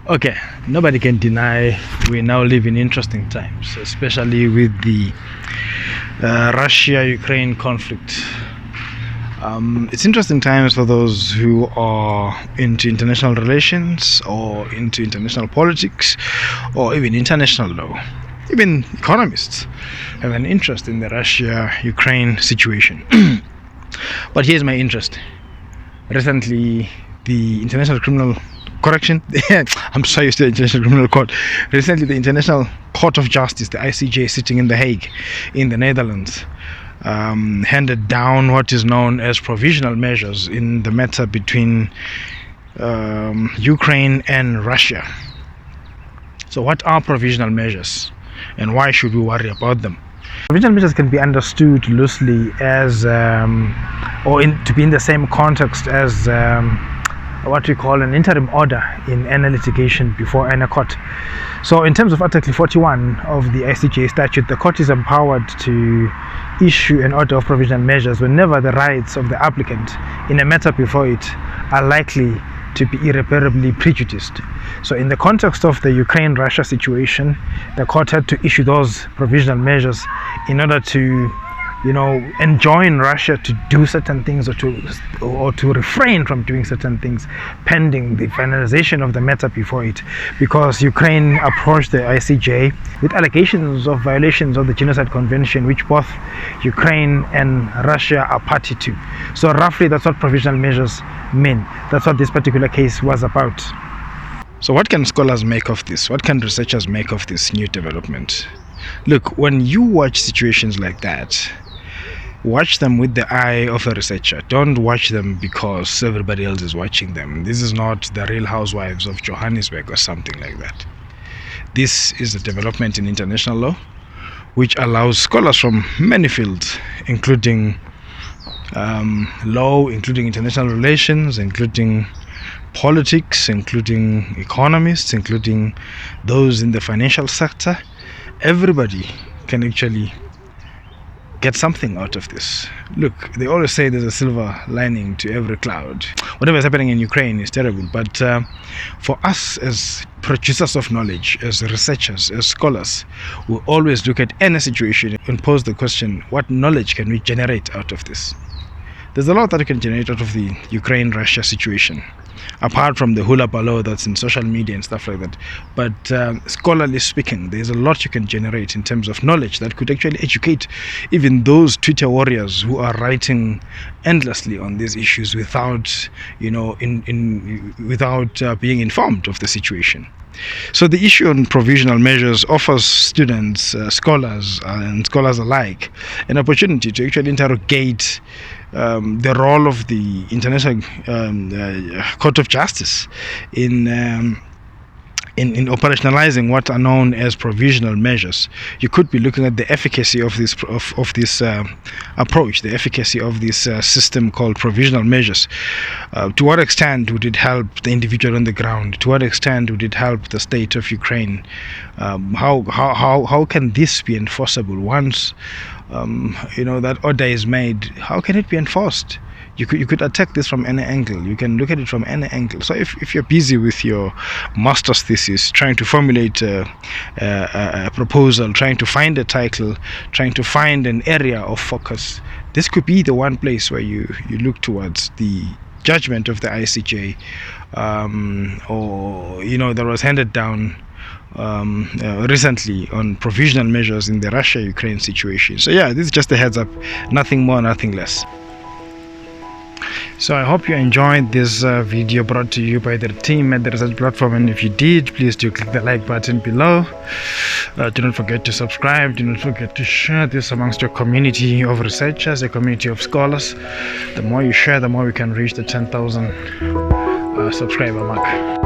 Okay, nobody can deny we now live in interesting times, especially with the Russia-Ukraine conflict. It's interesting times for those who are into international relations or into international politics or even international law. Even economists have an interest in the Russia-Ukraine situation. But here's my interest. Recently, the International Criminal Correction, I'm so used to the International Criminal Court. Recently, the International Court of Justice, the ICJ, sitting in The Hague, in the Netherlands, handed down what is known as provisional measures in the matter between Ukraine and Russia. So, what are provisional measures, and why should we worry about them? Provisional measures can be understood loosely as, to be in the same context as what we call an interim order in any litigation before any court. So in terms of Article 41 of the ICJ statute, the court is empowered to issue an order of provisional measures whenever the rights of the applicant in a matter before it are likely to be irreparably prejudiced. So in the context of the Ukraine-Russia situation, the court had to issue those provisional measures in order to enjoin Russia to do certain things or to refrain from doing certain things pending the finalization of the matter before it, because Ukraine approached the ICJ with allegations of violations of the Genocide Convention, which both Ukraine and Russia are party to. So roughly that's what provisional measures mean. That's what this particular case was about. So what can scholars make of this? What can researchers make of this new development? Look, when you watch situations like that, watch them with the eye of a researcher. Don't watch them because everybody else is watching them. This is not the Real Housewives of Johannesburg or something like that. This is a development in international law which allows scholars from many fields, including law, including international relations, including politics, including economists, including those in the financial sector. Everybody can actually get something out of this. Look, they always say there's a silver lining to every cloud. Whatever is happening in Ukraine is terrible, but for us as producers of knowledge, as researchers, as scholars, we always look at any situation and pose the question, what knowledge can we generate out of this? There's a lot that you can generate out of the Ukraine-Russia situation, apart from the hula baloo that's in social media and stuff like that. But scholarly speaking, there's a lot you can generate in terms of knowledge that could actually educate even those Twitter warriors who are writing endlessly on these issues without, without being informed of the situation. So the issue on provisional measures offers students, scholars, and scholars alike an opportunity to actually interrogate the role of the International Court of Justice in operationalizing what are known as provisional measures. You could be looking at the efficacy of this approach, the efficacy of this system called provisional measures. To what extent would it help the individual on the ground? To what extent would it help the state of Ukraine? How can this be enforceable once that order is made? How can it be enforced? You could attack this from any angle. You can look at it from any angle. So if you're busy with your master's thesis, trying to formulate a proposal, trying to find a title, trying to find an area of focus, this could be the one place where you look towards the judgment of the ICJ, that was handed down recently on provisional measures in the Russia-Ukraine situation. So yeah, this is just a heads up, nothing more, nothing less. So I hope you enjoyed this video brought to you by the team at the research platform, and if you did, please do click the like button below. Do not forget to subscribe. Do not forget to share this amongst your community of researchers, a community of scholars. The more you share, the more we can reach the 10,000 subscriber mark.